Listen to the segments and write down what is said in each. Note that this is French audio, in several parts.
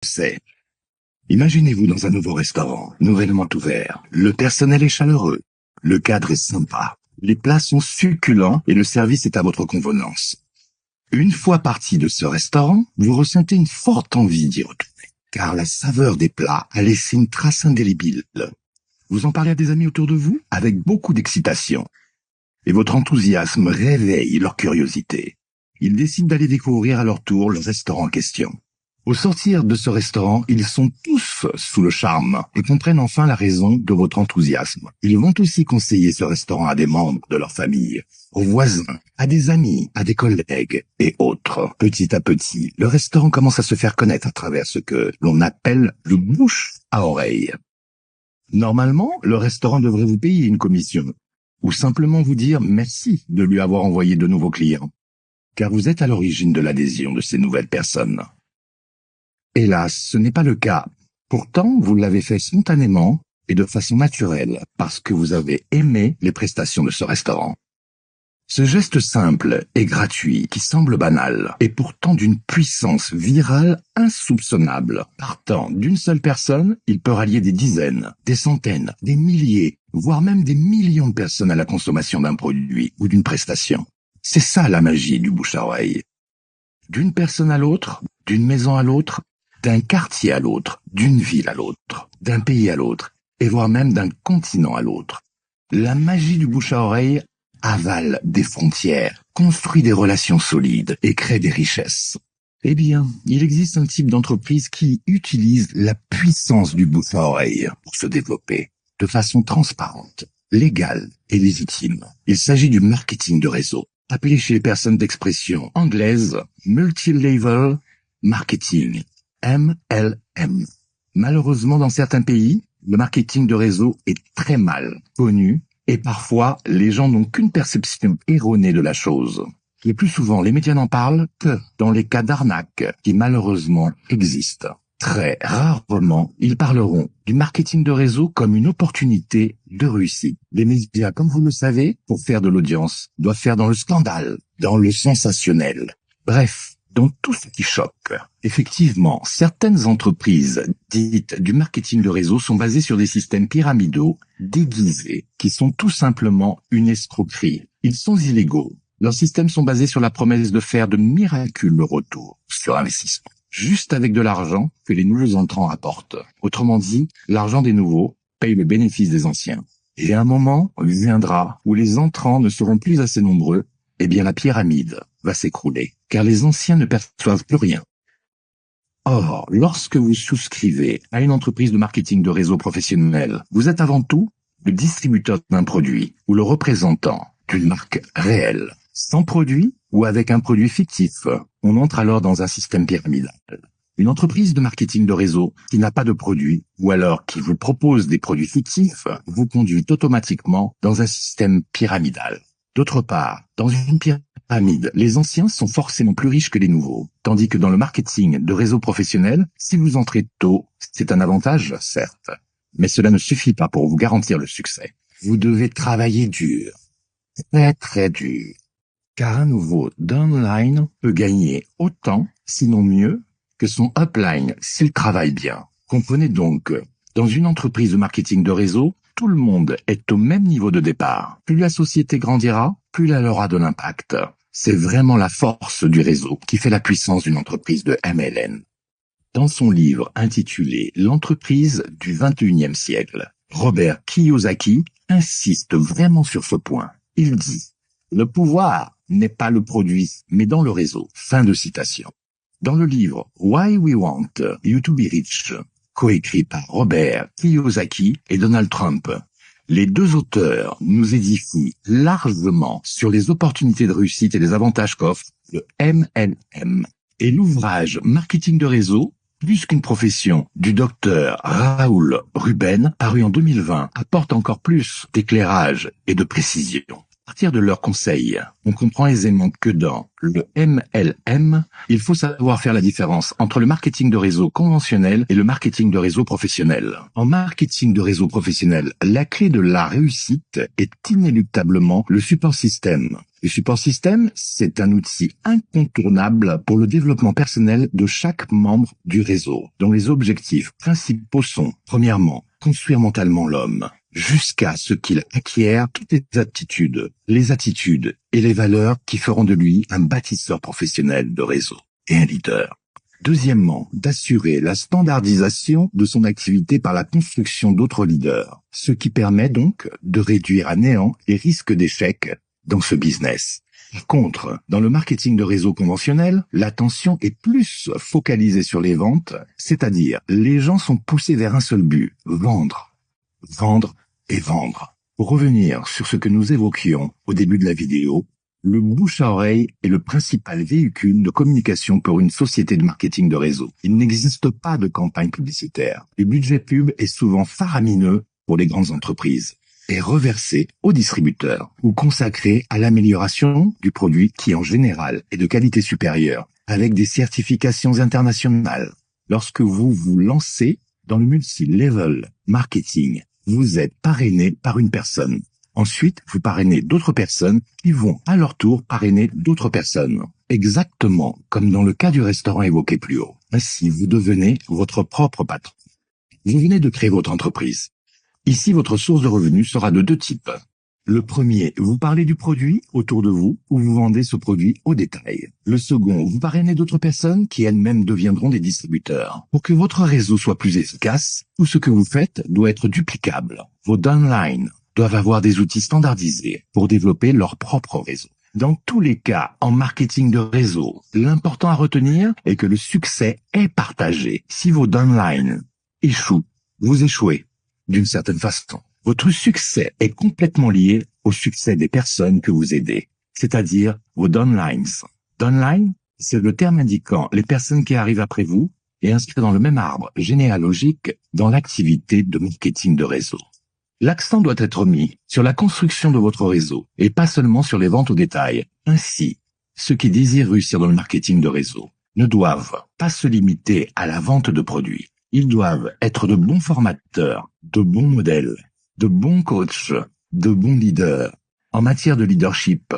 c'est. Imaginez-vous dans un nouveau restaurant, nouvellement ouvert. Le personnel est chaleureux. Le cadre est sympa. Les plats sont succulents et le service est à votre convenance. Une fois parti de ce restaurant, vous ressentez une forte envie d'y retourner, car la saveur des plats a laissé une trace indélébile. Vous en parlez à des amis autour de vous avec beaucoup d'excitation. Et votre enthousiasme réveille leur curiosité. Ils décident d'aller découvrir à leur tour le restaurant en question. Au sortir de ce restaurant, ils sont tous sous le charme et comprennent enfin la raison de votre enthousiasme. Ils vont aussi conseiller ce restaurant à des membres de leur famille, aux voisins, à des amis, à des collègues et autres. Petit à petit, le restaurant commence à se faire connaître à travers ce que l'on appelle le bouche à oreille. Normalement, le restaurant devrait vous payer une commission ou simplement vous dire merci de lui avoir envoyé de nouveaux clients, car vous êtes à l'origine de l'adhésion de ces nouvelles personnes. Hélas, ce n'est pas le cas. Pourtant, vous l'avez fait spontanément et de façon naturelle parce que vous avez aimé les prestations de ce restaurant. Ce geste simple et gratuit qui semble banal est pourtant d'une puissance virale insoupçonnable. Partant d'une seule personne, il peut rallier des dizaines, des centaines, des milliers, voire même des millions de personnes à la consommation d'un produit ou d'une prestation. C'est ça la magie du bouche à oreille. D'une personne à l'autre, d'une maison à l'autre, d'un quartier à l'autre, d'une ville à l'autre, d'un pays à l'autre, et voire même d'un continent à l'autre. La magie du bouche à oreille avale des frontières, construit des relations solides et crée des richesses. Eh bien, il existe un type d'entreprise qui utilise la puissance du bouche à oreille pour se développer de façon transparente, légale et légitime. Il s'agit du marketing de réseau, appelé chez les personnes d'expression anglaise multi-level marketing. MLM. Malheureusement, dans certains pays, le marketing de réseau est très mal connu et parfois, les gens n'ont qu'une perception erronée de la chose. Le plus souvent, les médias n'en parlent que dans les cas d'arnaque qui malheureusement existent. Très rarement, ils parleront du marketing de réseau comme une opportunité de réussite. Les médias, comme vous le savez, pour faire de l'audience, doivent faire dans le scandale, dans le sensationnel. Bref, dans tout ce qui choque. Effectivement, certaines entreprises dites du marketing de réseau sont basées sur des systèmes pyramidaux déguisés qui sont tout simplement une escroquerie. Ils sont illégaux. Leurs systèmes sont basés sur la promesse de faire de miraculeux retours sur investissement, juste avec de l'argent que les nouveaux entrants apportent. Autrement dit, l'argent des nouveaux paye le bénéfice des anciens. Et un moment viendra où les entrants ne seront plus assez nombreux, eh bien la pyramide va s'écrouler, car les anciens ne perçoivent plus rien. Or, lorsque vous souscrivez à une entreprise de marketing de réseau professionnel, vous êtes avant tout le distributeur d'un produit ou le représentant d'une marque réelle. Sans produit ou avec un produit fictif, on entre alors dans un système pyramidal. Une entreprise de marketing de réseau qui n'a pas de produit ou alors qui vous propose des produits fictifs vous conduit automatiquement dans un système pyramidal. D'autre part, dans une pyramide, les anciens sont forcément plus riches que les nouveaux. Tandis que dans le marketing de réseau professionnel, si vous entrez tôt, c'est un avantage, certes. Mais cela ne suffit pas pour vous garantir le succès. Vous devez travailler dur. Très très dur. Car un nouveau downline peut gagner autant, sinon mieux, que son upline s'il travaille bien. Comprenez donc que, dans une entreprise de marketing de réseau, tout le monde est au même niveau de départ. Plus la société grandira, plus elle aura de l'impact. C'est vraiment la force du réseau qui fait la puissance d'une entreprise de MLM. Dans son livre intitulé « L'entreprise du 21e siècle », Robert Kiyosaki insiste vraiment sur ce point. Il dit « Le pouvoir n'est pas le produit, mais dans le réseau ». Fin de citation. Dans le livre « Why We Want You to Be Rich », coécrit par Robert Kiyosaki et Donald Trump, les deux auteurs nous édifient largement sur les opportunités de réussite et les avantages qu'offre le MLM. Et l'ouvrage Marketing de réseau, plus qu'une profession, du docteur Raoul Ruben, paru en 2020, apporte encore plus d'éclairage et de précision. À partir de leurs conseils, on comprend aisément que dans le MLM, il faut savoir faire la différence entre le marketing de réseau conventionnel et le marketing de réseau professionnel. En marketing de réseau professionnel, la clé de la réussite est inéluctablement le support système. Le support système, c'est un outil incontournable pour le développement personnel de chaque membre du réseau, dont les objectifs principaux sont, premièrement, construire mentalement l'homme, jusqu'à ce qu'il acquiert toutes les attitudes et les valeurs qui feront de lui un bâtisseur professionnel de réseau et un leader. Deuxièmement, d'assurer la standardisation de son activité par la construction d'autres leaders, ce qui permet donc de réduire à néant les risques d'échec dans ce business. Par contre, dans le marketing de réseau conventionnel, l'attention est plus focalisée sur les ventes, c'est-à-dire les gens sont poussés vers un seul but, vendre, vendre et vendre. Pour revenir sur ce que nous évoquions au début de la vidéo, le bouche à oreille est le principal véhicule de communication pour une société de marketing de réseau. Il n'existe pas de campagne publicitaire. Le budget pub est souvent faramineux pour les grandes entreprises et reversé aux distributeurs ou consacré à l'amélioration du produit qui en général est de qualité supérieure avec des certifications internationales. Lorsque vous vous lancez dans le multi-level marketing, vous êtes parrainé par une personne. Ensuite, vous parrainez d'autres personnes qui vont à leur tour parrainer d'autres personnes. Exactement comme dans le cas du restaurant évoqué plus haut. Ainsi, vous devenez votre propre patron. Vous venez de créer votre entreprise. Ici, votre source de revenus sera de deux types. Le premier, vous parlez du produit autour de vous ou vous vendez ce produit au détail. Le second, vous parrainez d'autres personnes qui elles-mêmes deviendront des distributeurs. Pour que votre réseau soit plus efficace, tout ce que vous faites doit être duplicable. Vos downlines doivent avoir des outils standardisés pour développer leur propre réseau. Dans tous les cas, en marketing de réseau, l'important à retenir est que le succès est partagé. Si vos downlines échouent, vous échouez. D'une certaine façon, votre succès est complètement lié au succès des personnes que vous aidez, c'est-à-dire vos downlines. Downline, c'est le terme indiquant les personnes qui arrivent après vous et inscrites dans le même arbre généalogique dans l'activité de marketing de réseau. L'accent doit être mis sur la construction de votre réseau et pas seulement sur les ventes au détail. Ainsi, ceux qui désirent réussir dans le marketing de réseau ne doivent pas se limiter à la vente de produits. Ils doivent être de bons formateurs, de bons modèles, de bons coachs, de bons leaders. En matière de leadership,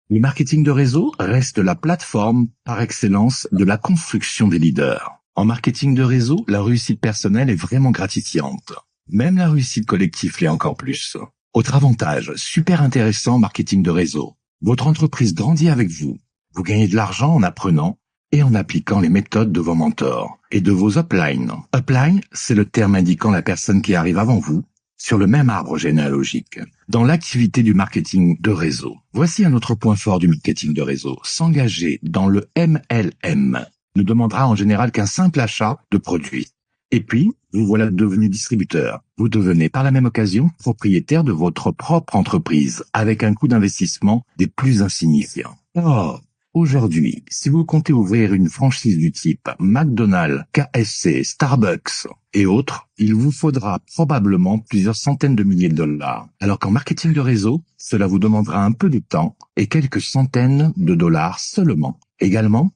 le marketing de réseau reste la plateforme par excellence de la construction des leaders. En marketing de réseau, la réussite personnelle est vraiment gratifiante. Même la réussite collective l'est encore plus. Autre avantage super intéressant en marketing de réseau, votre entreprise grandit avec vous. Vous gagnez de l'argent en apprenant et en appliquant les méthodes de vos mentors et de vos uplines. Upline, c'est le terme indiquant la personne qui arrive avant vous sur le même arbre généalogique. Dans l'activité du marketing de réseau, voici un autre point fort du marketing de réseau. S'engager dans le MLM ne demandera en général qu'un simple achat de produits. Et puis, vous voilà devenu distributeur. Vous devenez par la même occasion propriétaire de votre propre entreprise avec un coût d'investissement des plus insignifiants. Or, aujourd'hui, si vous comptez ouvrir une franchise du type McDonald's, KFC, Starbucks et autres, il vous faudra probablement plusieurs centaines de milliers de dollars. Alors qu'en marketing de réseau, cela vous demandera un peu de temps et quelques centaines de dollars seulement. Également,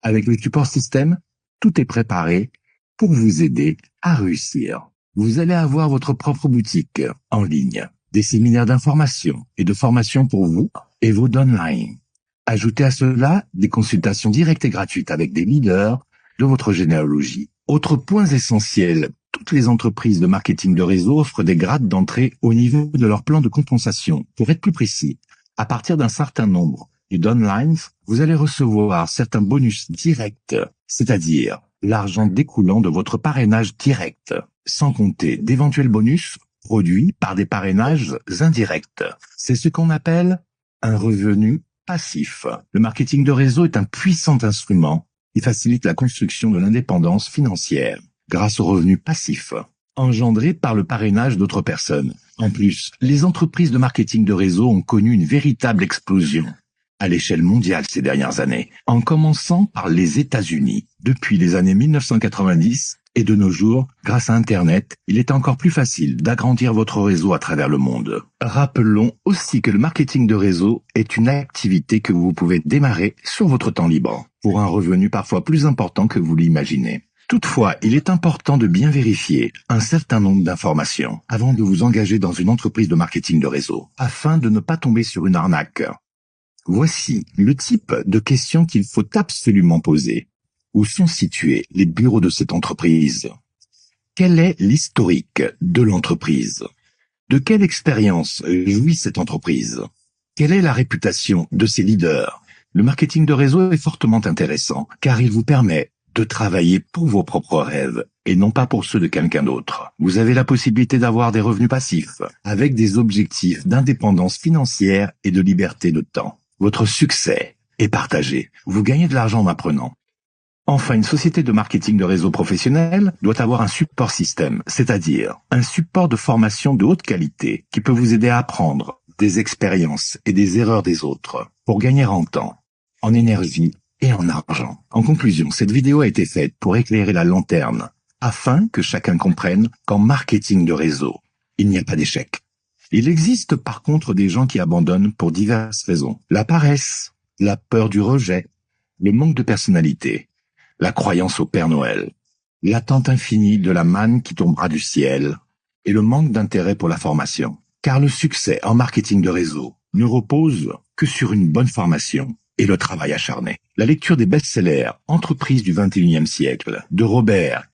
avec le support système, tout est préparé pour vous aider à réussir. Vous allez avoir votre propre boutique en ligne, des séminaires d'information et de formation pour vous et vos downlines. Ajoutez à cela des consultations directes et gratuites avec des leaders de votre généalogie. Autre point essentiel, toutes les entreprises de marketing de réseau offrent des grades d'entrée au niveau de leur plan de compensation. Pour être plus précis, à partir d'un certain nombre de downlines, vous allez recevoir certains bonus directs, c'est-à-dire l'argent découlant de votre parrainage direct, sans compter d'éventuels bonus produits par des parrainages indirects. C'est ce qu'on appelle un revenu passif. Le marketing de réseau est un puissant instrument qui facilite la construction de l'indépendance financière grâce aux revenus passifs engendrés par le parrainage d'autres personnes. En plus, les entreprises de marketing de réseau ont connu une véritable explosion à l'échelle mondiale ces dernières années, en commençant par les États-Unis. Depuis les années 1990 Et de nos jours, grâce à Internet, il est encore plus facile d'agrandir votre réseau à travers le monde. Rappelons aussi que le marketing de réseau est une activité que vous pouvez démarrer sur votre temps libre, pour un revenu parfois plus important que vous l'imaginez. Toutefois, il est important de bien vérifier un certain nombre d'informations avant de vous engager dans une entreprise de marketing de réseau, afin de ne pas tomber sur une arnaque. Voici le type de questions qu'il faut absolument poser. Où sont situés les bureaux de cette entreprise? Quel est l'historique de l'entreprise? De quelle expérience jouit cette entreprise? Quelle est la réputation de ses leaders? Le marketing de réseau est fortement intéressant car il vous permet de travailler pour vos propres rêves et non pas pour ceux de quelqu'un d'autre. Vous avez la possibilité d'avoir des revenus passifs avec des objectifs d'indépendance financière et de liberté de temps. Votre succès est partagé. Vous gagnez de l'argent en apprenant. Enfin, une société de marketing de réseau professionnel doit avoir un support système, c'est-à-dire un support de formation de haute qualité qui peut vous aider à apprendre des expériences et des erreurs des autres pour gagner en temps, en énergie et en argent. En conclusion, cette vidéo a été faite pour éclairer la lanterne afin que chacun comprenne qu'en marketing de réseau, il n'y a pas d'échec. Il existe par contre des gens qui abandonnent pour diverses raisons. La paresse, la peur du rejet, le manque de personnalité, la croyance au Père Noël, l'attente infinie de la manne qui tombera du ciel et le manque d'intérêt pour la formation. Car le succès en marketing de réseau ne repose que sur une bonne formation et le travail acharné. La lecture des best-sellers Entreprises du XXIe siècle de Robert